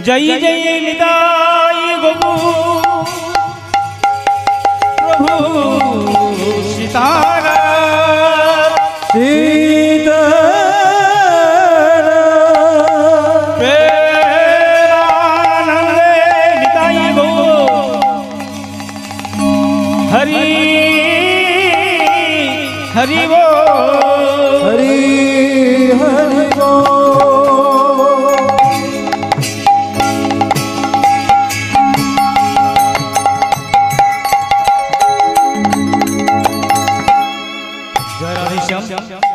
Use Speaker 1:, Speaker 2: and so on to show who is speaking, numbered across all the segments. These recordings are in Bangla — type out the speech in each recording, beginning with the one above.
Speaker 1: जय जय निताय गो प्रभु सीताराम प्रेमानंदे निताय गो हरि हरि वो
Speaker 2: हरि हरि वो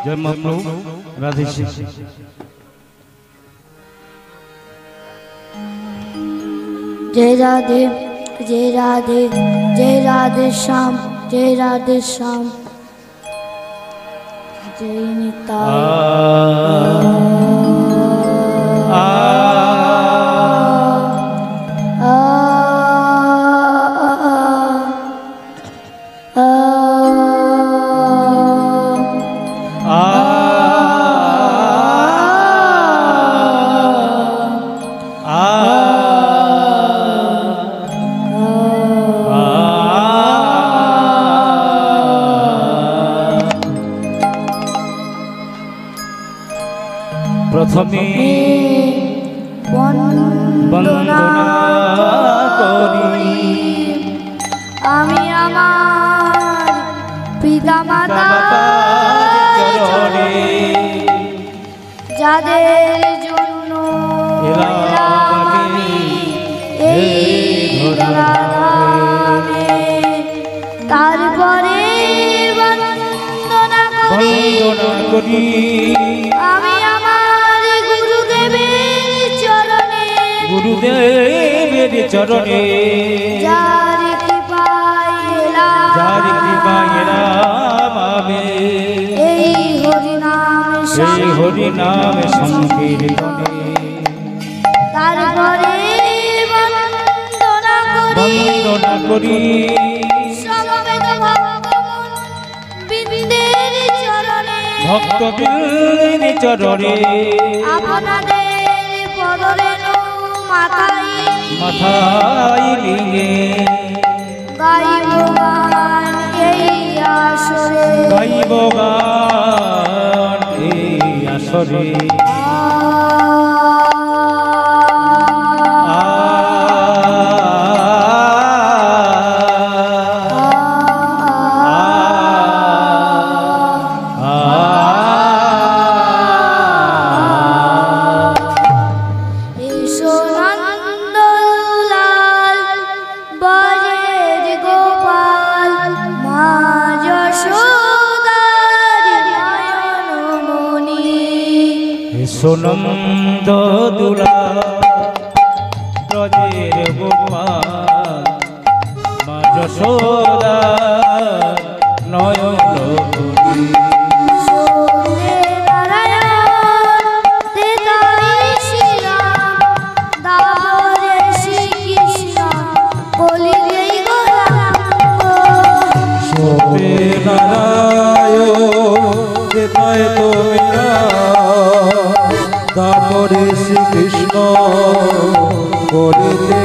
Speaker 2: जय महाप्रभु राधे श्याम।
Speaker 3: जय राधे जय राधे जय राधे श्याम जय राधे श्याम जय निताय
Speaker 1: प्रथमे वंदना करी
Speaker 3: आमी आमार पिता मातार चरणे যাদের জন্য এলাম আমি এই ধরাধামে তারপরে বন্দনা করি আমি আমার গুরুদেবের চরণে যার কৃপায় এলাম আমি এই হরি নাম সংকীর্তনে তারপরে বন্দনা করি সমবেত ভক্তবৃন্দের চরণে আপনাদের পদরেণু মাথায় নিয়ে গাইব গান এই আসরে সোনন্দ দুলা ব্রজের গোপাল মা যশোদা নয়ন মণি
Speaker 2: তারপরে শ্রীকৃষ্ণ করিতে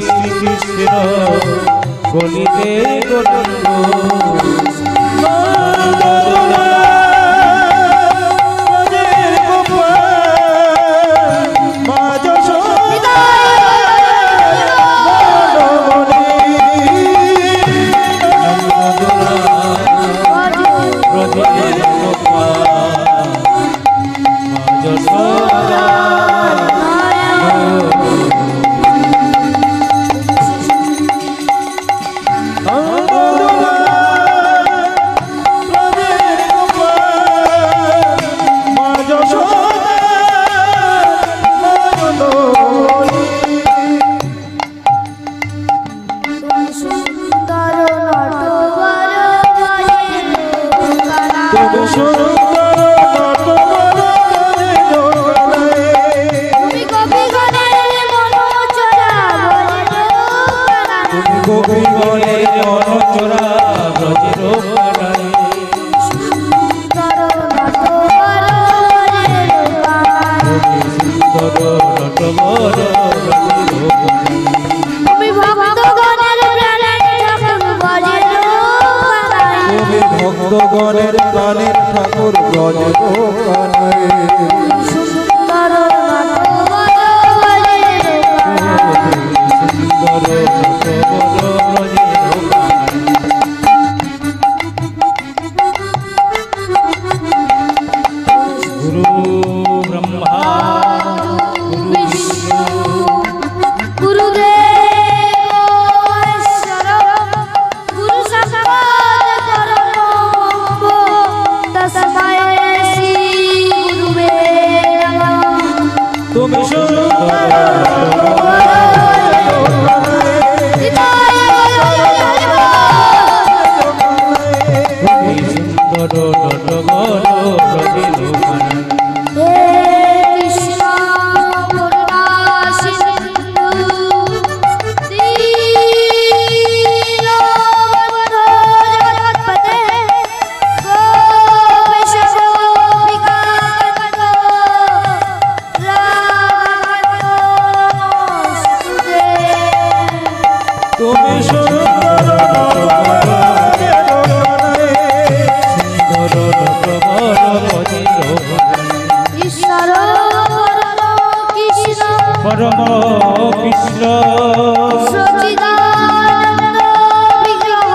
Speaker 1: শ্রীকৃষ্ণ কলিতে গোবিন্দ
Speaker 2: সুন্দর ঠাকুর ব্রজ কানাই
Speaker 4: সুন্দর নাটক
Speaker 3: সুন্দর গুরু ব্রহ্মা গুরু বিষ্ণু
Speaker 4: গুরুদেব ঈশ্বর গুরু সাক্ষাৎ পরম তস্মৈ শ্রী গুরুবে নমঃ।
Speaker 2: তুমি সুন্দর
Speaker 3: সুন্দর
Speaker 4: হে কৃষ্ণ করুণা সিন্ধু দীনবন্ধু জগৎপতে গোপীশ গোপিকাকান্ত রাধাকান্তস্তুতে।
Speaker 2: তুমি
Speaker 4: ঈশ্বর কৃষ্ণ
Speaker 3: পরম কৃষ্ণ
Speaker 4: সচিদানন্দ বিগ্রহ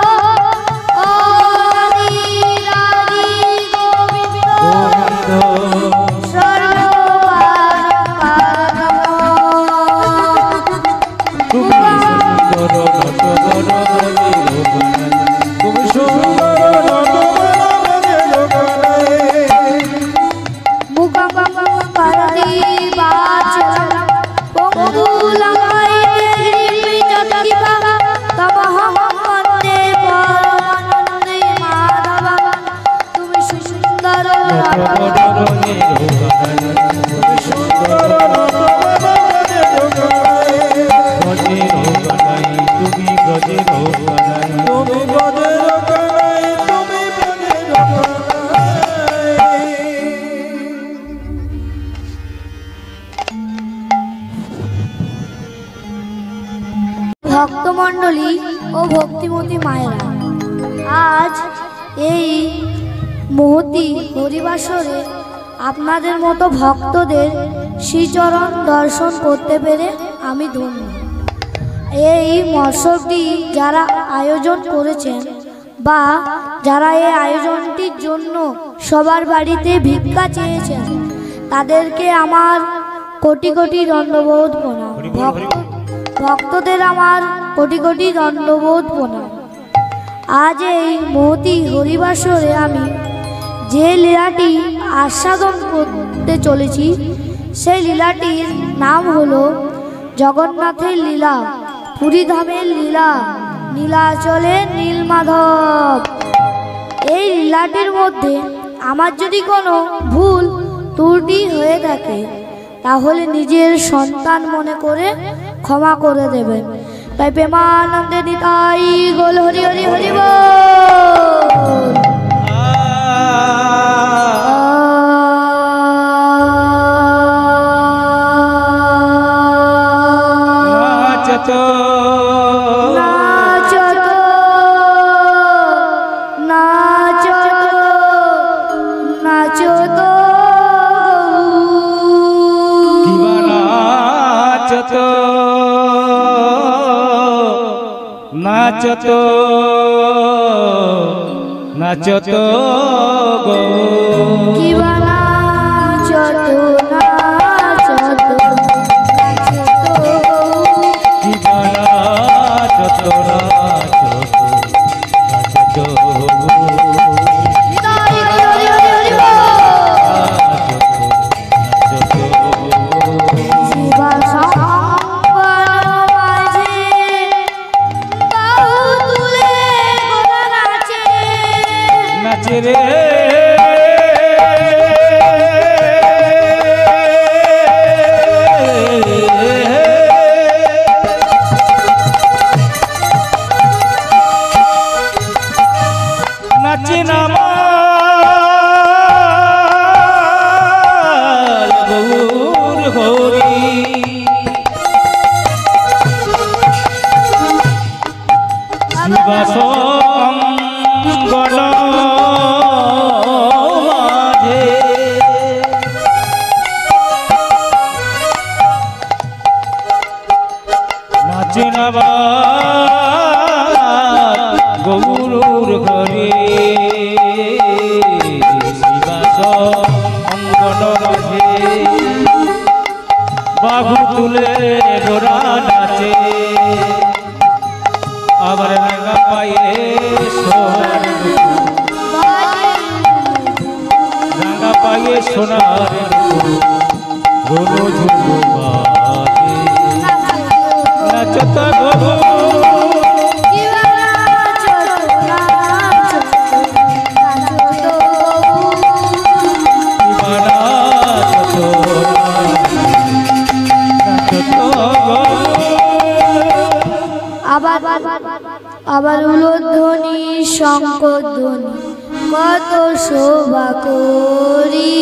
Speaker 4: আদিরাদি গোবিন্দ সর্বকারণ
Speaker 3: তুমি সুন্দর
Speaker 2: তুমি সুন্দর
Speaker 4: মুখম পারদিবাচলম পঙ্গুলঙ্ঘয়িতে হৃদয়জ্যোতিবা তমহং বন্দে পরমানন্দে মাধবম। তুমি সুন্দর
Speaker 3: তুমি ব্রজের
Speaker 2: তুমি ব্রজের কানাই তুমি ব্রজের কানাই
Speaker 4: ভক্তমণ্ডলী ও ভক্তিমতী মায়েরা, আজ এই মহতী হরিবাসরে আপনাদের মতো ভক্তদের শ্রীচরণ দর্শন করতে পেরে আমি ধন্য। এই মৎসবটি যারা আয়োজন করেছেন বা যারা এই আয়োজনটির জন্য সবার বাড়িতে ভিক্ষা চেয়েছেন তাদেরকে আমার কোটি কোটি দণ্ডবোধ প্রণাম। ভক্তদের আমার কোটি কোটি দণ্ডবোধ প্রণাম। আজ এই মহতী হরিবাসরে আমি যে লীলাটি আস্বাদন করতে চলেছি সেই লীলাটির নাম হলো জগন্নাথের লীলা, পুরীধামের লীলা, নীলাচলে নীলমাধব। এই লীলাটির মধ্যে আমার যদি কোনো ভুল ত্রুটি হয়ে থাকে তাহলে নিজের সন্তান মনে করে ক্ষমা করে দেবেন। তাই প্রেমানন্দে নিতাই গোল হরি হরি হরি বল। নাচত নাচত নাচত
Speaker 3: নাচত নাচত গো
Speaker 4: কিবা নাচত নাচত
Speaker 3: কিবা নাচত নাচত নাচে রে গণ মাঝে বাহু তুলে গোরা নাচে আবার রাঙা পায়ে সোনার রাঙা পায়ে সোনার গোলো ঝুমু বাজে নাচত গো
Speaker 4: আবার উলধ্বনি শঙ্করধ্বনি কত শোভা করি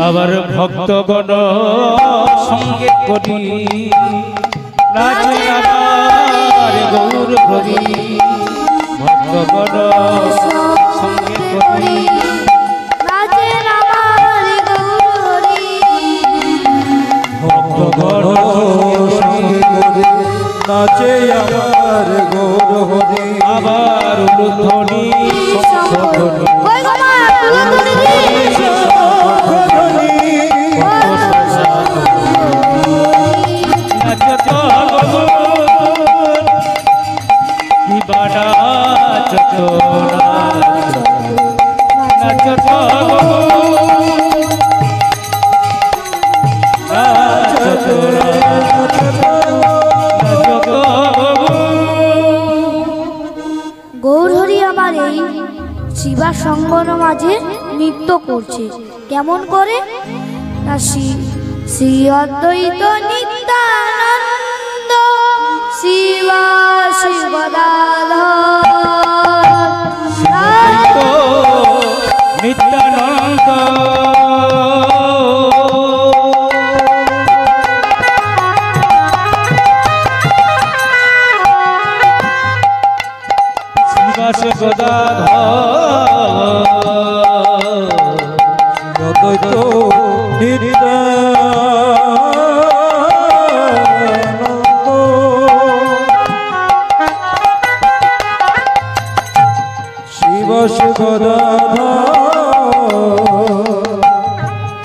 Speaker 3: আবার ভক্তগণ সঙ্গে করি নাচে আবার গৌর হরি ভক্তগণ সঙ্গে করি
Speaker 4: নাচে আমার গৌরী
Speaker 3: ভক্তগণ
Speaker 2: সঙ্গে করে নাচে আমার গৌর হরি
Speaker 3: আবার উলুধ্বনি শঙ্খধ্বনি
Speaker 4: কই গো মা উলধ্বনি
Speaker 3: নাচত দিবানা চত নাচত
Speaker 4: গৌরহরি আমার এই শিবা সঙ্গন মাঝে নৃত্য করছে কেমন করে না শ্রী অদ্বৈত নিত্যানন্দ শিবা শিবদাধর
Speaker 3: নিত্যানন্দ শ্রীবাস
Speaker 2: অদ্বৈত নিত্যানন্দ শিব সুগদাধর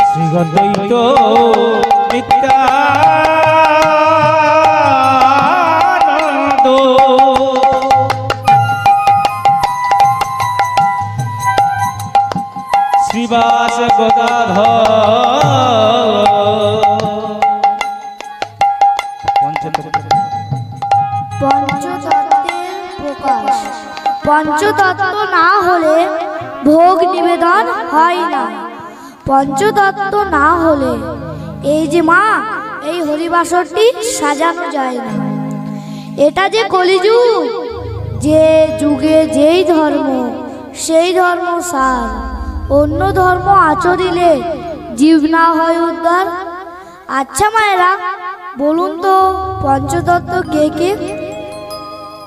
Speaker 3: শ্রীগদ্বৈত নিত্যানন্দ শ্রীবাস
Speaker 4: পঞ্চতত্ত্বের প্রকাশ পঞ্চতত্ত্ব না হলে ভোগ নিবেদন হয় না পঞ্চতত্ত্ব না হলে এই যে মা এই হরিবাসরটি সাজানো যায় না এটা যে কলিযুগ যে যুগে যেই ধর্ম সেই ধর্ম সার অন্য ধর্ম আচরিলে জীব না হয় উদ্ধার আচ্ছা মায়েরা বলুন তো পঞ্চতত্ত্ব কে কে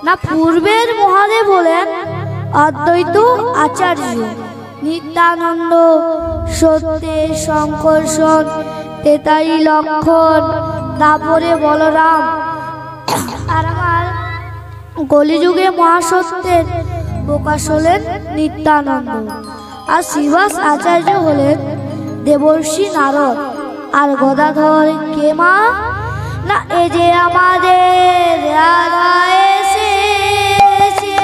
Speaker 4: না পূর্বের মহাদেব হলেন অদ্বৈত আচার্য নিত্যানন্দ সত্যে শঙ্কর্ষণ তেতাই লক্ষণ তারপরে বলরাম আর আমার কলিযুগে মহাসত্যের প্রকাশ হলেন নিত্যানন্দ আর শ্রীবাস আচার্য হলেন দেবর্ষি নারদ আর গদাধর কে মা না এ যে আমাদের রাধা এসেছে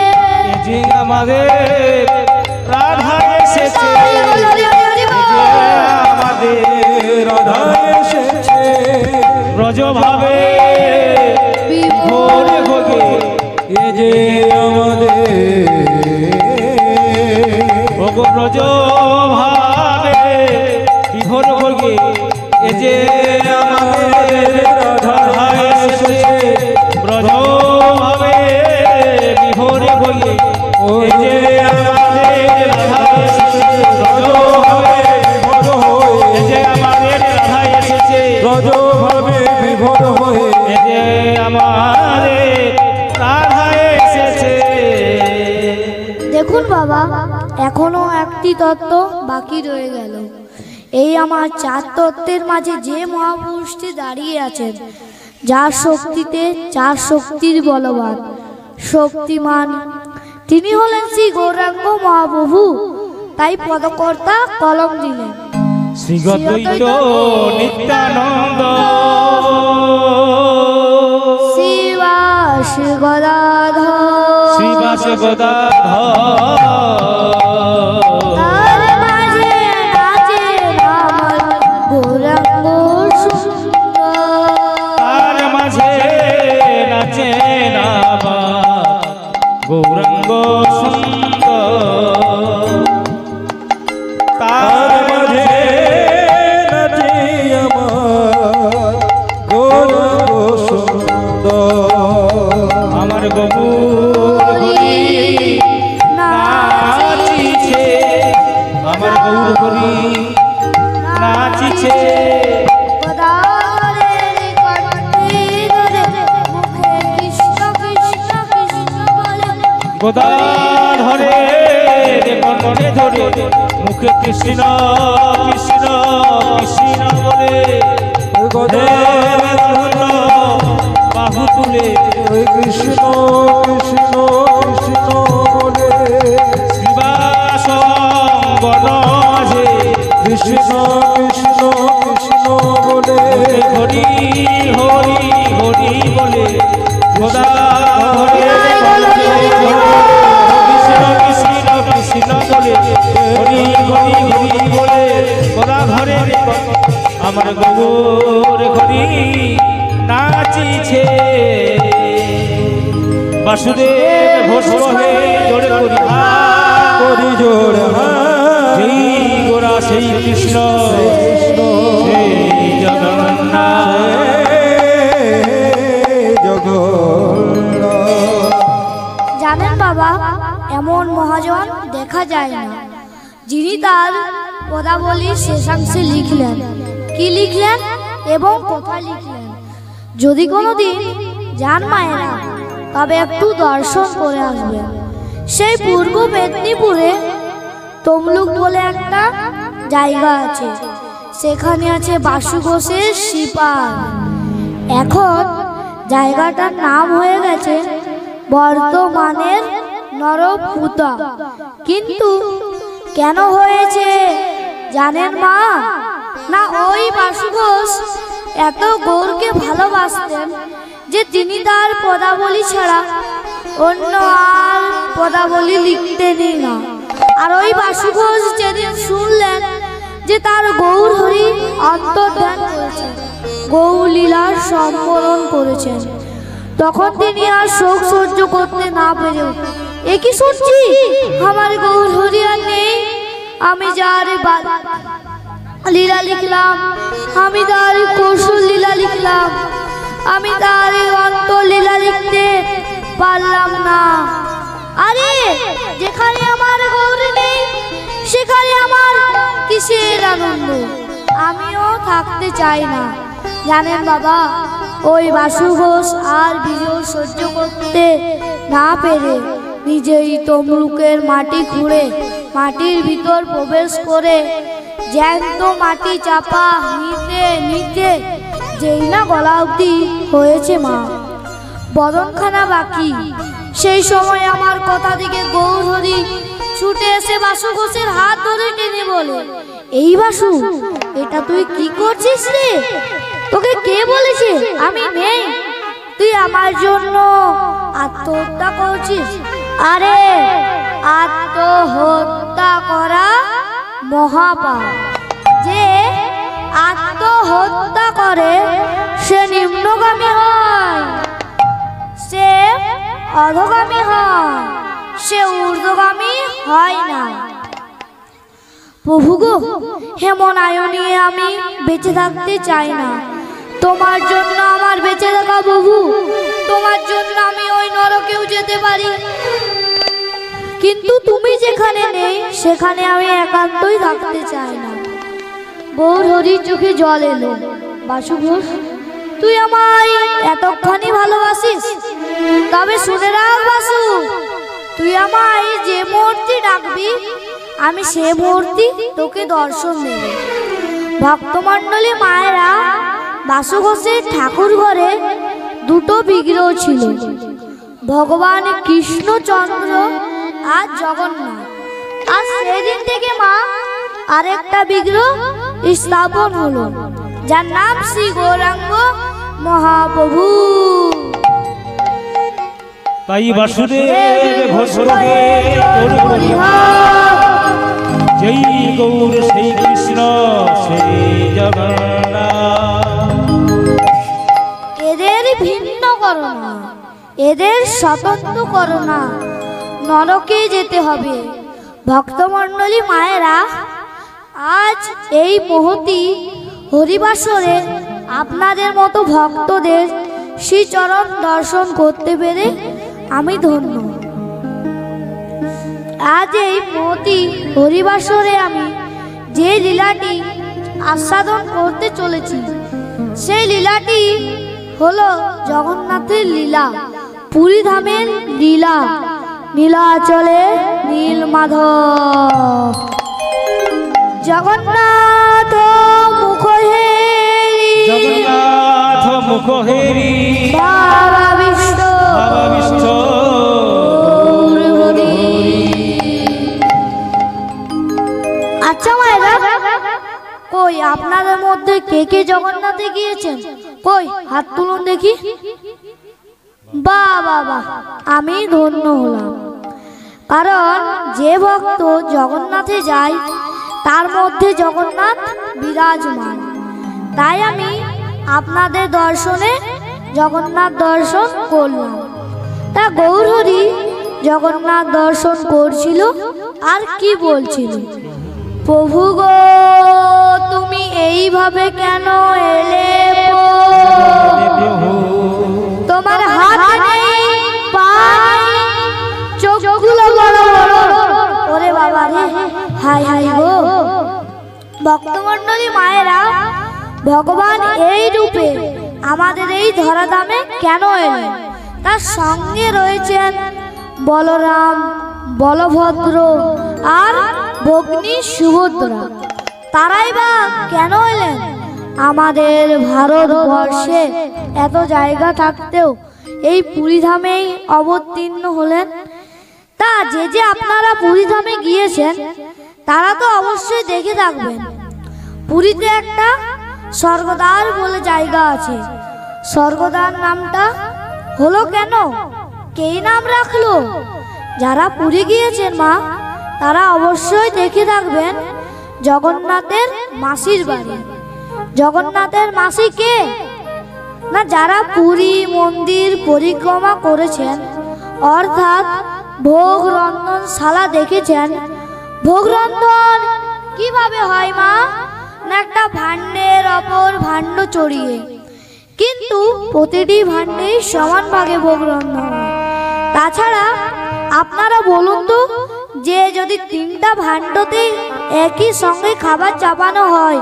Speaker 3: যে আমাদের রাধা এসেছে আমাদের
Speaker 2: রাধা এসেছে
Speaker 3: ব্রজভাবে ভোরে ভোগে
Speaker 2: এ যে আমাদের
Speaker 3: ভোগ ব্রজভাবে বিভোর ভোগে এ যে আমাদের রাধা এসেছে ব্রজভাবে বিভোরে ভোগে এ যে আমাদের রাধা এসেছে ব্রজভাবে বিভোর হয়ে এ যে আমাদের রাধা এসেছে
Speaker 2: ব্রজভাবে বিভোর হয়ে
Speaker 3: এ যে আমাদের রাধা এসেছে।
Speaker 4: দেখুন বাবা এখনো একটি তত্ত্ব বাকি রয়ে গেল এই আমার চার তত্ত্বের মাঝে যে মহাপুরুষটি দাঁড়িয়ে আছেন যার শক্তিতে চার শক্তির বলবান শক্তিমান তিনি হলেন শ্রী গৌরাঙ্গ মহাপ্রভু তাই পদকর্তা কলম দিলেন
Speaker 1: শ্রীগদ্বৈত নিত্যানন্দ
Speaker 4: শ্রীবাস গদাধর
Speaker 1: শ্রীবাস গদাধর
Speaker 4: তার মাঝে নাচে আমার গৌরাঙ্গ সুন্দর
Speaker 1: তার মাঝে নাচে আমার গৌরাঙ্গ সুন্দর
Speaker 2: তার মাঝে নাচে আমার গৌরাঙ্গ সুন্দর
Speaker 1: আমার গৌর হরি নাচিছে আমার গৌর হরি নাচিছে
Speaker 4: গদাধরের কণ্ঠে ধরে মুখে কৃষ্ণ কৃষ্ণ কৃষ্ণ বলে
Speaker 1: গদাধরে কণ্ঠে ধরে মুখে কৃষ্ণ কৃষ্ণ কৃষ্ণ বলে
Speaker 2: গদাধর
Speaker 1: বাহু তুলে
Speaker 2: ওই কৃষ্ণ কৃষ্ণ কৃষ্ণ বলে
Speaker 1: শ্রীবাস বনমাঝে
Speaker 2: কৃষ্ণ কৃষ্ণ কৃষ্ণ বলে
Speaker 1: হরি হরি হরি বলে গদাধরে কৃষ্ণ কৃষ্ণ কৃষ্ণ বলে হরি হরি হরি বলে গদাধরে আমার গৌর হরি নাচিছে বাসুদেব ঘোষ হে জোড়ে করি
Speaker 2: করি জোড়
Speaker 1: সেই গোরা সেই কৃষ্ণ সেই জগন্নাথ
Speaker 4: জানেন বাবা, এমন মহাজন দেখা যায় না যিনি তার পদাবলীর শেষাংশে লিখলেন, কি লিখলেন এবং কোথায় লিখলেন। যদি কোনোদিন যান মায়েরা, তবে একটু দর্শন করে আসবেন। সেই পূর্ব মেদিনীপুরে তমলুক বলে একটা জায়গা আছে, সেখানে আছে বাসু ঘোষের সিপার। এখন জায়গাটার নাম হয়ে গেছে বর্তমানের নরপুতা। কিন্তু কেন হয়েছে জানেন মা? না, ওই বাসু ঘোষ এত গৌরকে ভালোবাসতেন যে তিনি তার পদাবলী ছাড়া অন্য আর পদাবলী লিখতেনই না। আর ওই বাসু ঘোষ যেদিন শুনলেন যে তার গৌর হরি অন্তর্ধান করেছেন, গৌর লীলার সম্বরণ করেছেন, তখন তিনি আর শোক সহ্য করতে না পেরে, এ কি শুনছি, আমার গৌর হরি আর নেই, আমি যার লীলা লিখলাম, আমি তার কৌশল লীলা লিখলাম, আমি তার অন্তর লীলা লিখতে পারলাম না। আরে যেখানে আমার গৌর নেই সেখানে আমার কিসের আনন্দ? আমিও থাকতে চাই না। জানেন বাবা, ওই বাসু ঘোষ আর বিজয় সহ্য করতে না পেরে নিজেই তমলুকের মাটি খুঁড়ে মাটির ভিতর প্রবেশ করে জ্যান্ত মাটি চাপা নিতে নিতে যেই না গলা অবধি হয়েছে মা, বদনখানা বাকি, সেই সময় আমার কথা দিকে গৌর হরি ছুটে এসে বাসু ঘোষের হাত ধরে টেনে বলে, এই বাসু, এটা তুই কি করছিস রে? তোকে কে বলেছে আমি নেই? তুই আমার জন্য আত্মহত্যা করছিস? আরে আত্মহত্যা করা মহাপাপ। যে আত্মহত্যা করে সে নিম্নগামী হয়, সে অধোগামী হয়, সে ঊর্ধ্বগামী হয় না। প্রভু গো, হেমন আয়নিয়ে আমি বেঁচে থাকতে চাই না। তোমার জন্য আমার বেঁচে থাকা প্রভু, তোমার জন্য আমি ওই নরকেও যেতে পারি, কিন্তু তুমি যেখানে নেই সেখানে আমি একান্তই থাকতে চাই না। গৌর হরির চোখে জল এলো। বাসু ঘোষ, তুই আমায় এতখানি ভালোবাসিস? তবে শুনে রাখ বাসু, তুই আমায় যে মুহূর্তে ডাকবি আমি সে মুহূর্তে তোকে দর্শন দেব। ভক্তমণ্ডলী মায়েরা, বাসু ঘোষের ঠাকুর ঘরে দুটো বিগ্রহ ছিল, ভগবান কৃষ্ণচন্দ্র আর জগন্নাথ। আর সেদিন থেকে মা আরেকটা বিগ্রহ স্থাপন হলো, যার নাম শ্রী গৌরাঙ্গ মহাপ্রভু।
Speaker 1: তাই বাসুদেব ঘোষ কহে গৌর হরিহর, জয় গৌর সেই কৃষ্ণ সেই জগন্নাথ।
Speaker 4: এদের ভিন্ন করো না, এদের স্বতন্ত্র করো না, নরকে যেতে হবে। ভক্তমণ্ডলী মায়েরা, আজ এই মহতি হরিবাসরে আপনাদের মতো ভক্তদের শ্রীচরণ দর্শন করতে পেরে আমি ধন্য। আজ এই মহতি হরিবাসরে আমি যে লীলাটি আস্বাদন করতে চলেছি, সেই লীলাটি হলো জগন্নাথের লীলা, পুরী ধামের লীলা, নীলাচলে নীলমাধব। জগন্নাথ মুখ হেরি,
Speaker 1: জগন্নাথ মুখ হেরি,
Speaker 4: বাবা বিষ্ণু
Speaker 1: বাবা বিষ্ণু
Speaker 4: হরি। আচ্ছা মায়েরা, কই আপনাদের মধ্যে কে কে জগন্নাথে গিয়েছেন? কই হাত তুলুন দেখি। বাহ বাহ বাহ, আমি ধন্য হলাম। কারণ যে ভক্ত জগন্নাথে যায় তার মধ্যে জগন্নাথ বিরাজমান। তাই আমি আপনাদের দর্শনে জগন্নাথ দর্শন করলাম। তা গৌরহরি জগন্নাথ দর্শন করছিল আর কি বলছিল, প্রভু গো তুমি এইভাবে কেন এলে? তোমার হাত নেই, পা নেই, চোখগুলো বড় বড়। ওরে বাবা রে, হাই হাই গো। ভক্তমণ্ডলী মায়েরা, ভগবান এই রূপে আমাদের এই ধরাধামে কেন এলেন? তার সঙ্গে রয়েছেন বলরাম, বলভদ্র আর ভগ্নী সুভদ্রা। তারাই বা কেন এলেন? আমাদের ভারতবর্ষে এত জায়গা থাকতেও এই পুরীধামেই অবতীর্ণ হলেন। তা যে আপনারা পুরীধামে গিয়েছেন তারা তো অবশ্যই দেখে থাকবেন, পুরীতে একটা স্বর্গদ্বার বলে জায়গা আছে। স্বর্গদ্বার নামটা হলো কেন, কেই নাম রাখলো? যারা পুরী গিয়েছেন মা, তারা অবশ্যই দেখে থাকবেন জগন্নাথের মাসির বাড়ি। জগন্নাথের মাসি কে? না যারা পুরী মন্দির পরিক্রমা করেছেন, অর্থাৎ ভোগ রন্ধনশালা দেখেছেন। ভোগ রন্ধন কিভাবে হয় মা? না একটা ভাণ্ডের অপর ভাণ্ড চড়িয়ে, কিন্তু প্রতিটি ভাণ্ডেই সমান ভাগে ভোগ রন্ধন হয়। তাছাড়া আপনারা বলুন তো, যে যদি তিনটা ভাণ্ডতে একই সঙ্গে খাবার চাপানো হয়,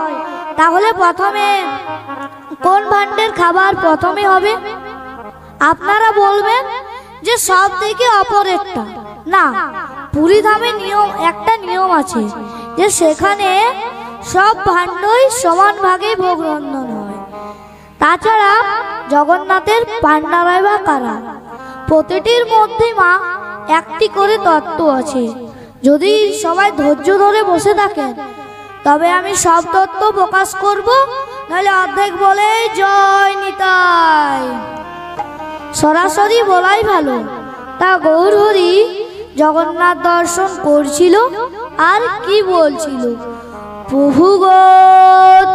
Speaker 4: তাহলে প্রথমে কোন ভাণ্ডের খাবার প্রথমে হবে? আপনারা বলবেন যে সব থেকে অপরেরটা। না, পুরীধামে নিয়ম, একটা নিয়ম আছে যে সেখানে সব ভাণ্ডই সমান ভাগে ভোগ রন্ধন হয়। তাছাড়া জগন্নাথের পান্ডারাই বা কারা? প্রতিটির মধ্যে মা একটি করে তত্ত্ব আছে। যদি সবাই ধৈর্য ধরে বসে থাকেন তবে আমি সব তত্ত্ব প্রকাশ করব, নাহলে অর্ধেক বলে জয় নিতাই, সরাসরি বলাই ভালো। তা গৌরহরি জগন্নাথ দর্শন করছিল আর কি বলছিল, প্রভু গো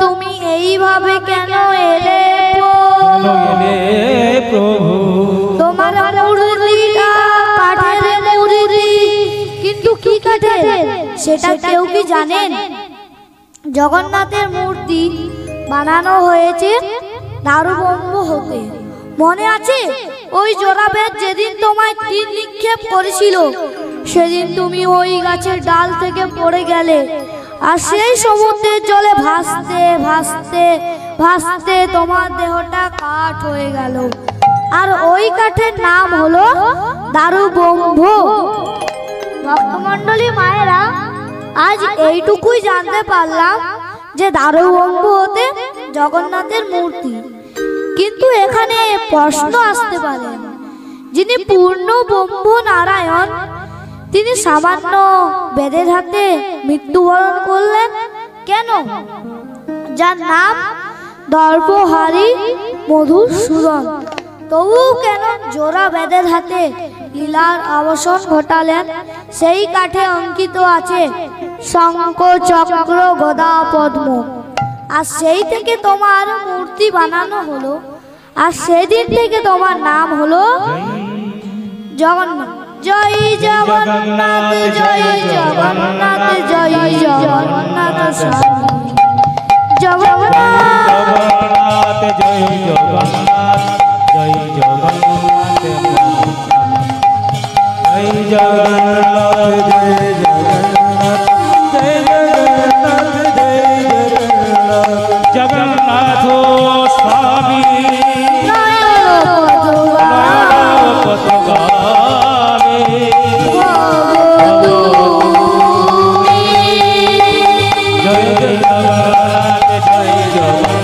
Speaker 4: তুমি এইভাবে কেন এলে?
Speaker 1: প্রভু
Speaker 4: তোমার মুরলিটা কাঠের মুরলি, কিন্তু কি কাঠের সেটা কেউ কি জানেন? জগন্নাথের মূর্তি বানানো হয়েছে দারুব্রহ্ম হতে। মনে আছে ওই জোড়াবেদ যেদিন তোমায় তীর নিক্ষেপ করেছিল, সেদিন তুমি ওই গাছের ডাল থেকে পড়ে গেলে, আর সেই সমুদ্রের জলে ভাসতে ভাসতে ভাসতে তোমার দেহটা কাঠ হয়ে গেল। আর ওই কাঠের নাম হলো দারুব্রহ্ম। ভক্তমণ্ডলী মায়েরা, আজ এইটুকুই জানতে পারলাম যে দারুব্রহ্ম হতে জগন্নাথের মূর্তি। কিন্তু এখানে প্রশ্ন আসতে পারে, যিনি পূর্ণ ব্রহ্ম নারায়ণ, তিনি সামান্য বেদের হাতে মৃত্যুবরণ করলেন কেন? যার নাম দর্পহারী মধুসূদন তবু কেন জোড়া বেদের হাতে লীলার অবসান ঘটালেন? সেই কাঠে অঙ্কিত আছে শঙ্খ চক্র গদা পদ্ম। আর সেই থেকে তোমার মূর্তি বানানো হলো, আর সেদিন থেকে তোমার নাম হলো জগন্নাথ। জয় জগন্নাথ জয় জগন্নাথ জয় জগন্নাথ স্বামী জগন্নাথ
Speaker 1: জয় জগন্নাথ জয় জগন্নাথ জয় জগন্নাথ
Speaker 2: জয় জগন্নাথ জয় জগন্নাথ জয়
Speaker 1: জগন্নাথ স্বামী পথগামী জয় জগন্নাথ জয় জগন্নাথ জয়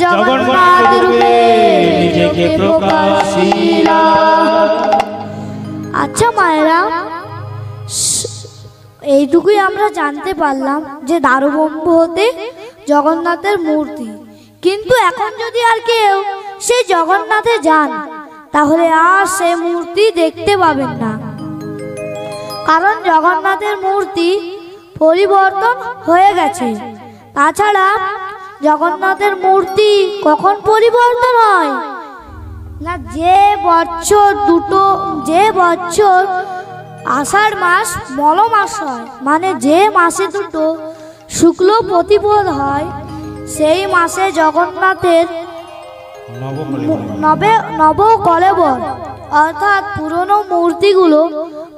Speaker 1: জগন্নাথ রূপে নিজেকে প্রকাশিলা।
Speaker 4: আচ্ছা মায়েরা, এইটুকুই আমরা জানতে পারলাম যে দ্বারবম্ব হতে জগন্নাথের মূর্তি। কিন্তু এখন যদি আর কেউ সেই জগন্নাথে যান তাহলে আর সে মূর্তি দেখতে পাবেন না, কারণ জগন্নাথের মূর্তি পরিবর্তন হয়ে গেছে। তাছাড়া জগন্নাথের মূর্তি কখন পরিবর্তন হয় না, যে বছর আষাঢ় মাস মল মাস হয়, মানে যে মাসে দুটো শুক্ল প্রতিপদ হয়, সেই মাসে জগন্নাথের নবকলেবর অর্থাৎ পুরনো মূর্তিগুলো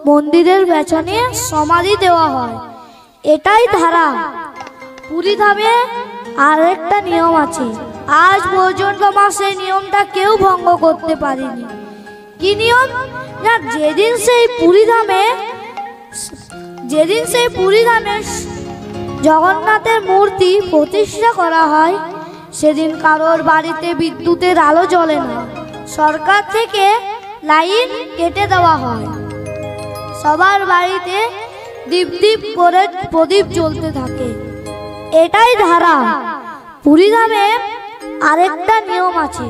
Speaker 4: মন্দিরের পেছনে সমাধি দেওয়া হয়। এটাই ধারা। পুরী ধামে আরেকটা নিয়ম আছে, আজ পর্যন্ত আমার সেই নিয়মটা কেউ ভঙ্গ করতে পারেনি। কি নিয়ম? না, যেদিন সেই পুরী ধামে জগন্নাথের মূর্তি প্রতিষ্ঠা করা হয়, সেদিন কারোর বাড়িতে বিদ্যুতের আলো জ্বলে না, সরকার থেকে লাইন কেটে দেওয়া হয়। সবার বাড়িতে দীপ দীপ করে প্রদীপ জ্বলতে থাকে। এটাই ধারা। পুরী ধামে আরেকটা নিয়ম আছে।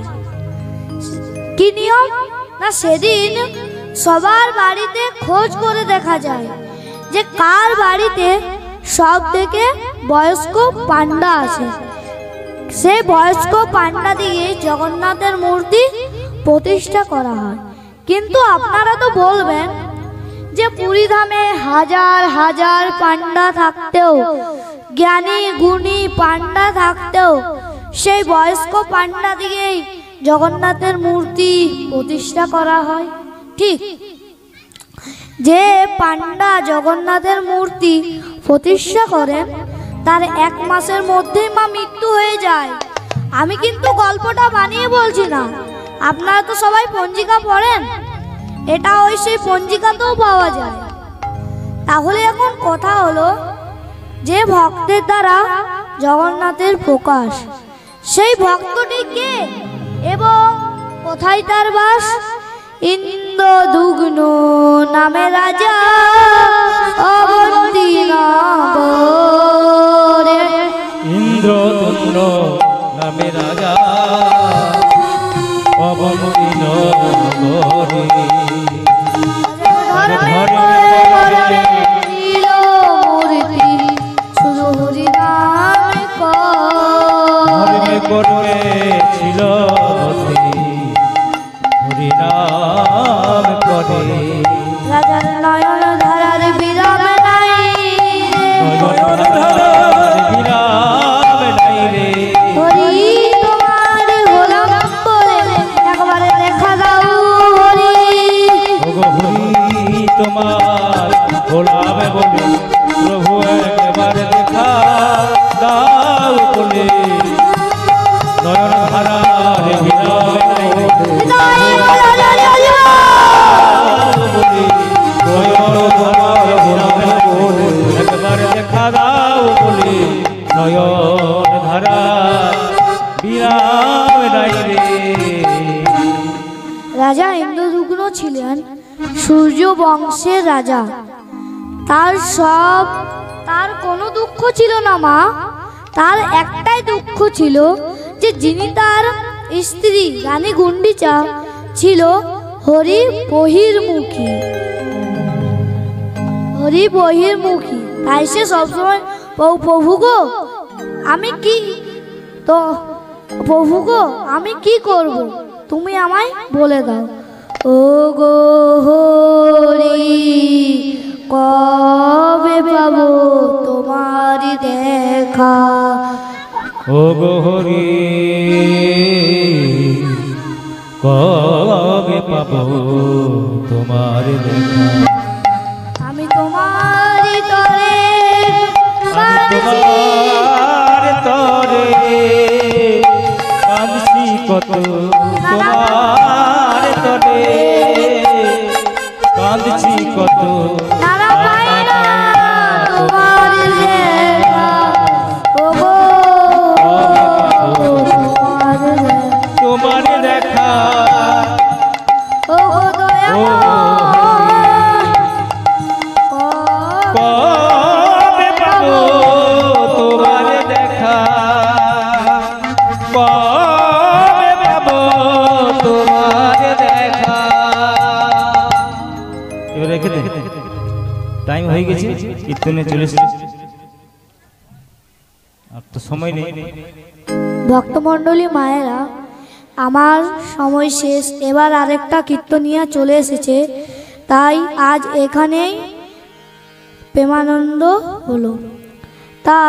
Speaker 4: কি নিয়ম? না, সেদিন সবার বাড়িতে খোঁজ করে দেখা যায় যে কার বাড়িতে সব থেকে বয়স্ক পান্ডা আছে। সেই বয়স্ক পান্ডা দিয়ে জগন্নাথের মূর্তি প্রতিষ্ঠা করা হয়। কিন্তু আপনারা তো বলবেন যে পুরী ধামে হাজার হাজার পান্ডা থাকতেও, জ্ঞানী গুণী পান্ডা থাকতেও সেই বয়স্ক পান্ডা দিয়েই জগন্নাথের মূর্তি প্রতিষ্ঠা করা হয়। ঠিক, যে পান্ডা জগন্নাথের মূর্তি প্রতিষ্ঠা করেন তার 1 মাসের মধ্যেই মা মৃত্যু হয়ে যায়। আমি কিন্তু গল্পটা বানিয়ে বলছি না, আপনারা তো সবাই পঞ্জিকা পড়েন, এটা ওই সেই পঞ্জিকাতেও পাওয়া যায়। তাহলে এখন কথা হলো, যে ভক্তের দ্বারা জগন্নাথের প্রকাশ, সেই ভক্তটি কে এবং কোথায় তার বাস? ইন্দ্রদুগ্ন নামে রাজা অবন্তী নগরে।
Speaker 1: ইন্দ্রদুম্ন নামে রাজা অবন্তী নগরে।
Speaker 4: শুধু হরিনাম
Speaker 1: করে ছিল হরিনাম করে।
Speaker 4: রাজার নয়ন ধারার বিরাম নাই,
Speaker 1: বিরাম নাই রে।
Speaker 4: হরি তোমার গোলাম বলে একবারে দেখা দাও হরি।
Speaker 1: ওগো হরি তোমার গোলাম বলে প্রভু একবারে দেখা দাও বলে। নয়ন ধারার বিরাম নাই রে।
Speaker 4: ছিলেন সূর্য বংশের রাজা। তার কোনো দুঃখ ছিল না মা, তার একটাই দুঃখ ছিল যে যিনি তার স্ত্রী রানী গুন্ডিচা ছিল হরি বহির্মুখী। তাই সে সবসময় প্রভু গো আমি কি করব তুমি আমায় বলে দাও। ও গো হরি কবে পাবো তোমারি দেখা।
Speaker 1: ও গো হরি কবে পাবো তোমার দেখা।
Speaker 4: আমি তোমারি তরে
Speaker 1: তোমার তরে কাঁদছি কত, তোমার তরে কাঁদছি কত।
Speaker 4: তারা পাই না তোমার দেখা। ও গো
Speaker 1: তোমার দেখা।
Speaker 4: ও গো দয়া
Speaker 1: কবে পাবো তোমার দেখা, কবে পাবো তোমার দেখা। এবার রেখে দে, টাইম হয়ে গেছে, কীর্তনে চলে এসেছে, আর তো সময় নেই।
Speaker 4: ভক্তমণ্ডলী মায়েরা, আমার সময় শেষ, এবার আরেকটা কীর্তনিয়া চলে এসেছে, তাই আজ এখানেই প্রেমানন্দ হলো। তা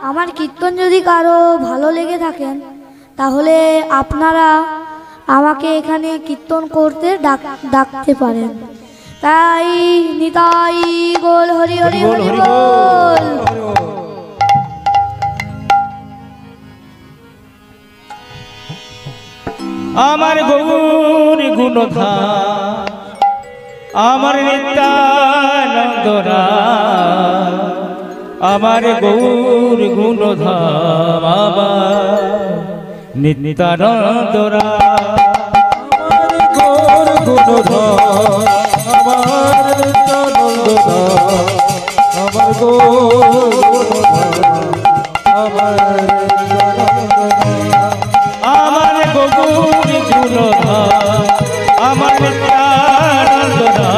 Speaker 4: আমার কীর্তন যদি কারো ভালো লেগে থাকেন তাহলে আপনারা আমাকে এখানে কীর্তন করতে ডাকতে পারেন। তাই নিতাই গোল হরি হরি হরি বল।
Speaker 1: আমার গৌর গুণধাম, আমার নিত্যানন্দরা, আমার গৌর গুণধাম, আমার নিত্যানন্দরা।
Speaker 2: আমার গৌর গুণধাম, আমার নিত্যানন্দধাম, আমার গৌর গুণধাম, আমার নিত্যানন্দধাম।
Speaker 1: আমার গৌর গুণধাম, আমার নিত্যানন্দরা,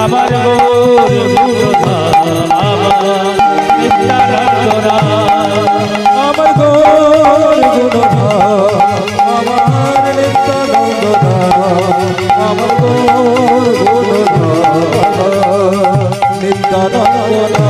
Speaker 1: আমার গৌর গুণধাম, আমার নিত্যানন্দরা।
Speaker 2: আমার গৌর গুণধাম, আমার নিত্যানন্দধাম, আমার গৌর গুণধাম, নিত্যানন্দধাম।